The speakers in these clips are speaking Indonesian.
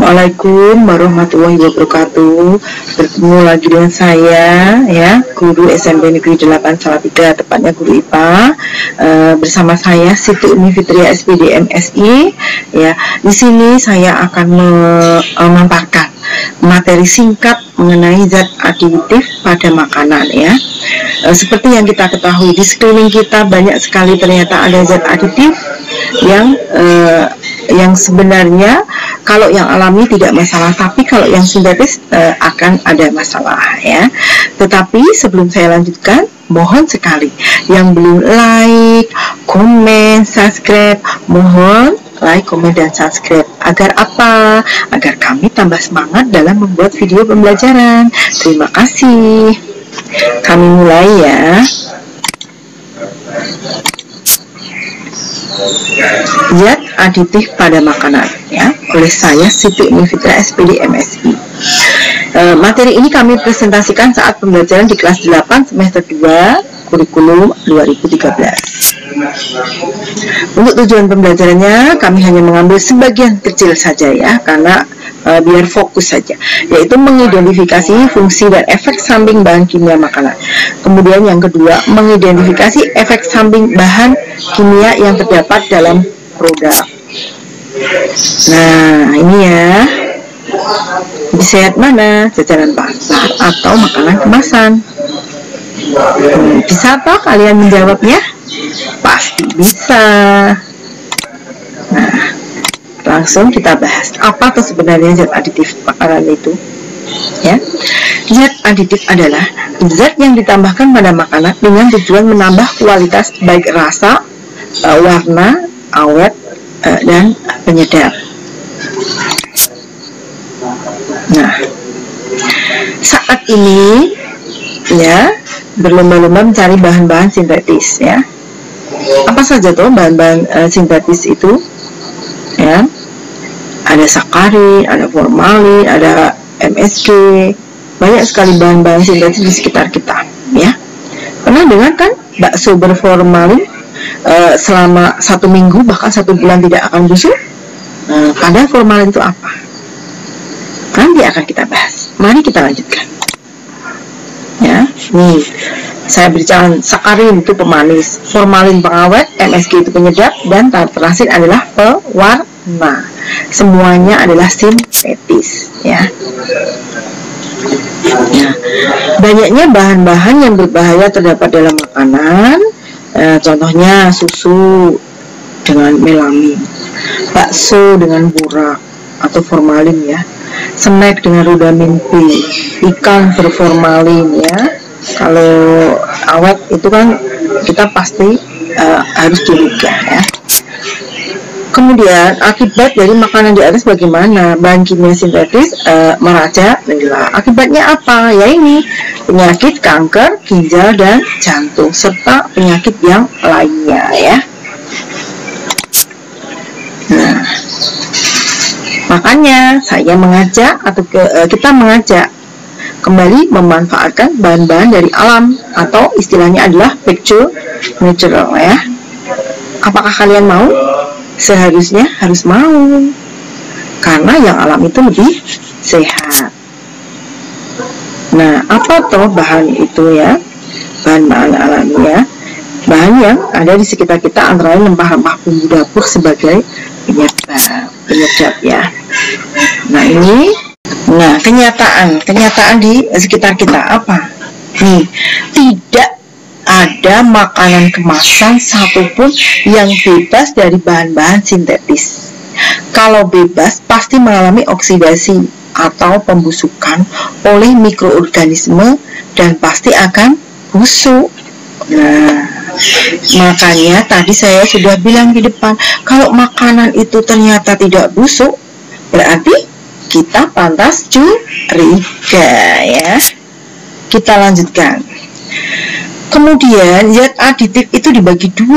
Assalamualaikum warahmatullahi wabarakatuh. Bertemu lagi dengan saya, ya, guru SMP Negeri 8 Salatiga, tepatnya guru IPA. Bersama saya Siti Umi Fitria SPD MSI. Ya, di sini saya akan memaparkan materi singkat mengenai zat aditif pada makanan, ya. Seperti yang kita ketahui, di sekeliling kita banyak sekali ternyata ada zat aditif yang sebenarnya kalau yang alami tidak masalah, tapi kalau yang sintetis akan ada masalah, ya. Tetapi sebelum saya lanjutkan, mohon sekali yang belum like, komen, subscribe, mohon like, komen, dan subscribe. Agar apa? Agar kami tambah semangat dalam membuat video pembelajaran. Terima kasih. Kami mulai, ya. Zat aditif pada makanan, ya, oleh saya Siti Umi Fitria SPD MSI. Materi ini kami presentasikan saat pembelajaran di kelas 8 semester 2 kurikulum 2013. Untuk tujuan pembelajarannya kami hanya mengambil sebagian kecil saja, ya, karena biar fokus saja, yaitu mengidentifikasi fungsi dan efek samping bahan kimia makanan. Kemudian yang kedua, mengidentifikasi efek samping bahan kimia yang terdapat dalam produk. Nah, ini, ya, disehat mana? Jajanan pasar atau makanan kemasan? Bisa apa kalian menjawabnya? Pasti bisa. Nah, langsung kita bahas apa tuh sebenarnya zat aditif makanan itu, ya. Zat aditif adalah zat yang ditambahkan pada makanan dengan tujuan menambah kualitas baik rasa, warna, awet, dan penyedap. Nah, saat ini, ya, berlomba-lomba mencari bahan-bahan sintetis, ya. Apa saja tuh bahan-bahan sintetis itu? Ya, ada sakarin, ada formalin, ada MSG, banyak sekali bahan-bahan sintetis di sekitar kita, ya. Pernah dengar kan bakso berformalin selama 1 minggu bahkan 1 bulan tidak akan busuk? Padahal formalin itu apa? Nanti akan kita bahas. Mari kita lanjutkan, ya. Nih, saya berbicara sakarin itu pemanis, formalin pengawet, MSG itu penyedap, dan terakhir adalah pewarna. Semuanya adalah sintetis, ya. Nah, banyaknya bahan-bahan yang berbahaya terdapat dalam makanan. Contohnya susu dengan melamin, bakso dengan borak atau formalin, ya, snack dengan rodamin B, ikan berformalin, ya. Kalau awet itu kan kita pasti harus curiga, ya. Kemudian akibat dari makanan di atas bagaimana? Bahan kimia sintetis merajalela. Akibatnya apa? Ya ini, penyakit kanker ginjal dan jantung serta penyakit yang lainnya, ya. Nah, makanya saya mengajak atau kita mengajak kembali memanfaatkan bahan-bahan dari alam atau istilahnya adalah back to natural, ya. Apakah kalian mau? Seharusnya harus mau, karena yang alam itu lebih sehat. Nah, apa toh bahan itu, ya? Bahan-bahan alami, ya. Bahan yang ada di sekitar kita antara lain rempah-rempah bumbu dapur sebagai penyedap, ya. Nah, ini, nah, kenyataan di sekitar kita apa? Nih, tidak ada makanan kemasan satupun yang bebas dari bahan-bahan sintetis. Kalau bebas, pasti mengalami oksidasi atau pembusukan oleh mikroorganisme dan pasti akan busuk. Nah, makanya tadi saya sudah bilang di depan, kalau makanan itu ternyata tidak busuk, berarti kita pantas curiga, ya. Kita lanjutkan. Kemudian zat aditif itu dibagi 2,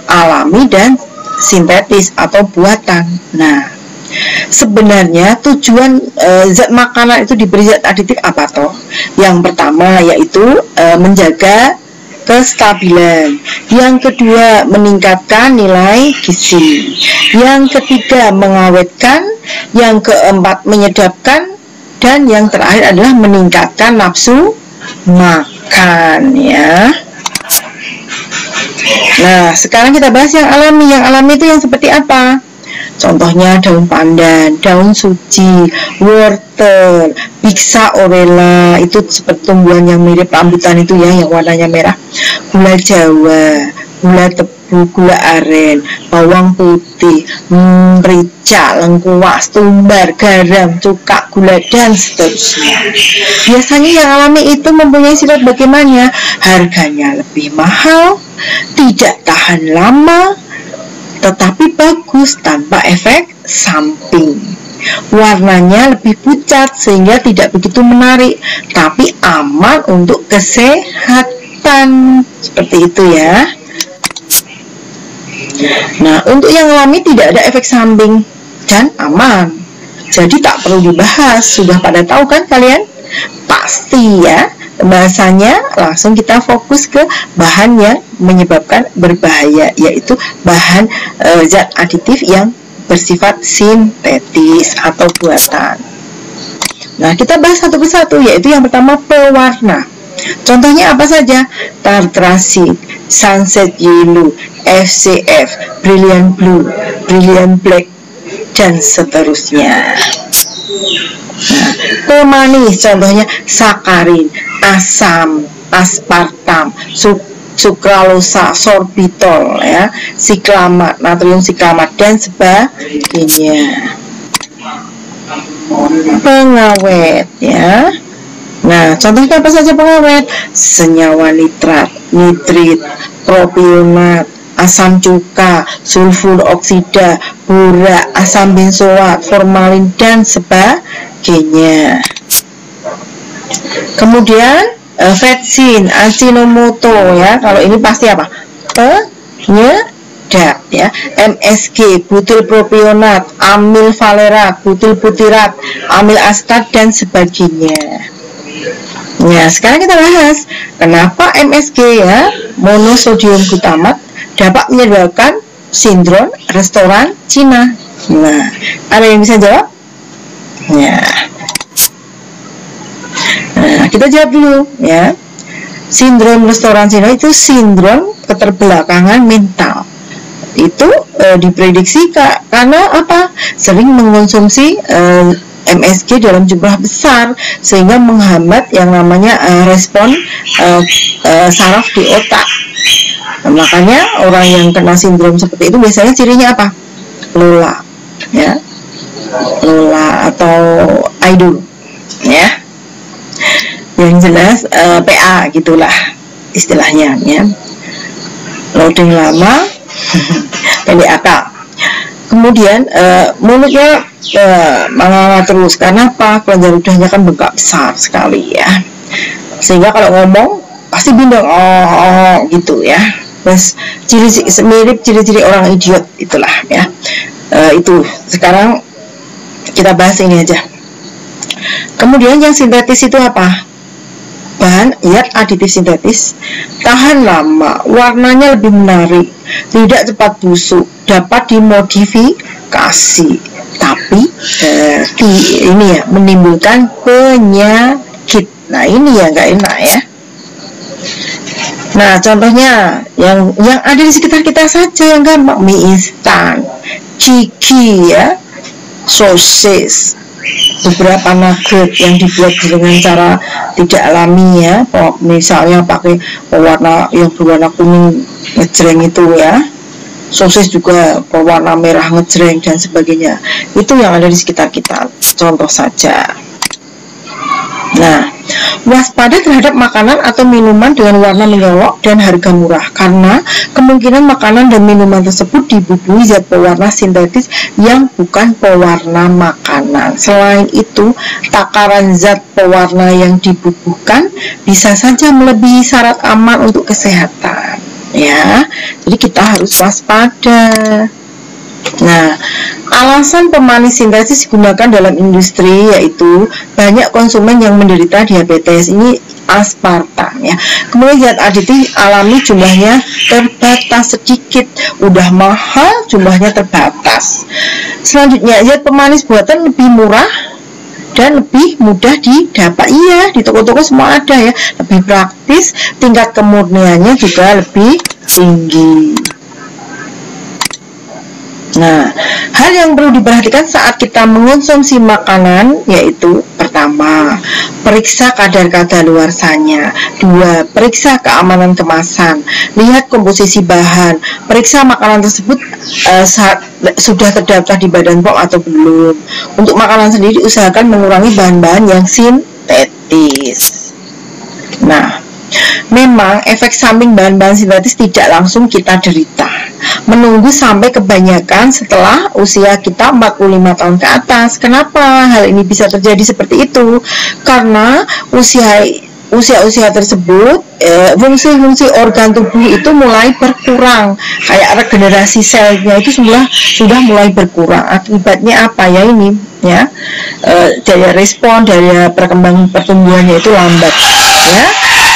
alami dan sintetis atau buatan. Nah, sebenarnya tujuan zat makanan itu diberi zat aditif apa toh? Yang pertama yaitu menjaga kestabilan. Yang kedua, meningkatkan nilai gizi. Yang ketiga, mengawetkan yang keempat menyedapkan, dan yang terakhir adalah meningkatkan nafsu makan ya. Nah, sekarang kita bahas yang alami. Yang alami itu yang seperti apa? Contohnya daun pandan, daun suci, wortel, Bixa aureola, itu seperti tumbuhan yang mirip rambutan itu ya, yang warnanya merah. Gula Jawa, gula tebu, gula aren, bawang putih, merica, lengkuas, tumbar, garam, cuka, gula, dan seterusnya. Biasanya yang alami itu mempunyai sifat bagaimana? Harganya lebih mahal, tidak tahan lama, tetapi bagus tanpa efek samping. Warnanya lebih pucat sehingga tidak begitu menarik, tapi aman untuk kesehatan. Seperti itu ya. Nah, untuk yang alami tidak ada efek samping dan aman, jadi tak perlu dibahas. Sudah pada tahu kan kalian? Pasti ya. Bahasanya langsung kita fokus ke bahan yang menyebabkan berbahaya, yaitu bahan zat aditif yang bersifat sintetis atau buatan. Nah, kita bahas satu persatu, yaitu yang pertama pewarna. Contohnya apa saja? Tartracid, sunset yellow, FCF, brilliant blue, brilliant black, dan seterusnya. Nah, pemanis contohnya sakarin, asam, aspartam, sukralosa, sorbitol ya, siklamat, natrium siklamat, dan sebagainya. Pengawet ya. Nah, contohnya apa saja pengawet? Senyawa nitrat, nitrit, propionat, asam cuka, sulfur oksida, borak, asam benzoat, formalin, dan sebagainya. Kemudian vetsin, Ajinomoto ya. Kalau ini pasti apa? Penyedap ya. MSG, butil propionat, amil valerat, butil butirat, amil asetat, dan sebagainya. Nah, sekarang kita bahas kenapa MSG ya, monosodium glutamat, dapat menyebabkan sindrom restoran Cina. Nah, ada yang bisa jawab? Ya. Nah, kita jawab dulu ya. Sindrom restoran Cina itu sindrom keterbelakangan mental. Itu diprediksi karena apa? Sering mengkonsumsi MSG dalam jumlah besar sehingga menghambat yang namanya respon saraf di otak. Nah, makanya orang yang kena sindrom seperti itu biasanya cirinya apa? Lola ya, Lola atau idol ya, yang jelas PA gitulah istilahnya ya, loading lama pendek akal. Kemudian mulutnya menganga terus karena apa? Kelenjar ludahnya kan bengkak besar sekali ya, sehingga kalau ngomong pasti bindeng gitu ya. Terus mirip ciri-ciri orang idiot itulah ya. Itu sekarang kita bahas ini aja. Kemudian yang sintetis itu apa? Bahan zat aditif sintetis, tahan lama, warnanya lebih menarik, tidak cepat busuk, dapat dimodifikasi, tapi ini ya menimbulkan penyakit. Nah, ini ya nggak enak ya. Nah, contohnya yang ada di sekitar kita saja yang gampang, mie instan, ciki ya, sosis, beberapa nugget yang dibuat dengan cara tidak alami ya, misalnya pakai pewarna yang berwarna kuning ngejreng itu ya, sosis juga berwarna merah ngejreng dan sebagainya. Itu yang ada di sekitar kita, contoh saja. Nah, waspada terhadap makanan atau minuman dengan warna menyolok dan harga murah, karena kemungkinan makanan dan minuman tersebut dibubuhi zat pewarna sintetis yang bukan pewarna makanan. Selain itu, takaran zat pewarna yang dibubuhkan bisa saja melebihi syarat aman untuk kesehatan ya. Jadi kita harus waspada. Nah, alasan pemanis sintetis digunakan dalam industri yaitu banyak konsumen yang menderita diabetes. Ini aspartam ya. Kemudian zat aditif alami jumlahnya terbatas sedikit, udah mahal jumlahnya terbatas. Selanjutnya zat pemanis buatan lebih murah dan lebih mudah didapat. Iya, di toko-toko semua ada ya, lebih praktis, tingkat kemurniannya juga lebih tinggi. Nah, hal yang perlu diperhatikan saat kita mengonsumsi makanan yaitu pertama, periksa kadar kadaluarsanya. Dua, periksa keamanan kemasan. Lihat komposisi bahan. Periksa makanan tersebut sudah terdaftar di Badan POM atau belum. Untuk makanan sendiri usahakan mengurangi bahan-bahan yang sintetis. Nah, memang efek samping bahan-bahan sintetis tidak langsung kita derita. Menunggu sampai kebanyakan setelah usia kita 45 tahun ke atas. Kenapa hal ini bisa terjadi seperti itu? Karena usia tersebut fungsi-fungsi organ tubuh itu mulai berkurang, kayak regenerasi selnya itu sudah mulai berkurang. Akibatnya apa ya ini ya, daya respon, daya perkembangan pertumbuhannya itu lambat ya,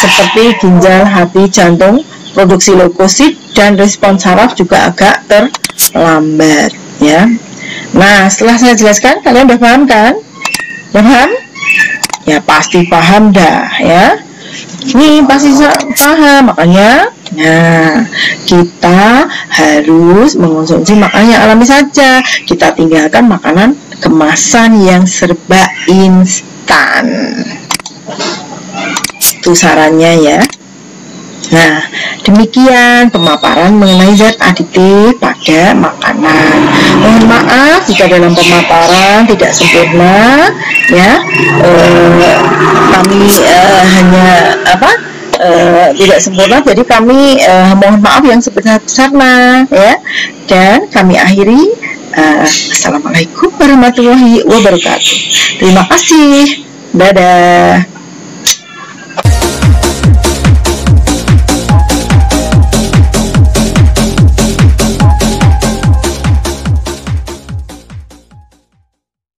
seperti ginjal, hati, jantung, produksi leukosit, dan respon saraf juga agak terlambat ya. Nah, setelah saya jelaskan, kalian udah paham kan? Udah paham? Ya pasti paham dah ya. Ini pasti paham, makanya nah kita harus mengonsumsi makanan yang alami saja. Kita tinggalkan makanan kemasan yang serba instan. Itu sarannya ya. Nah, demikian pemaparan mengenai zat aditif pada makanan. Mohon maaf jika dalam pemaparan tidak sempurna ya. Kami hanya tidak sempurna, jadi kami mohon maaf yang sebesar-besarnya ya. Dan kami akhiri. Assalamualaikum warahmatullahi wabarakatuh. Terima kasih. Dadah.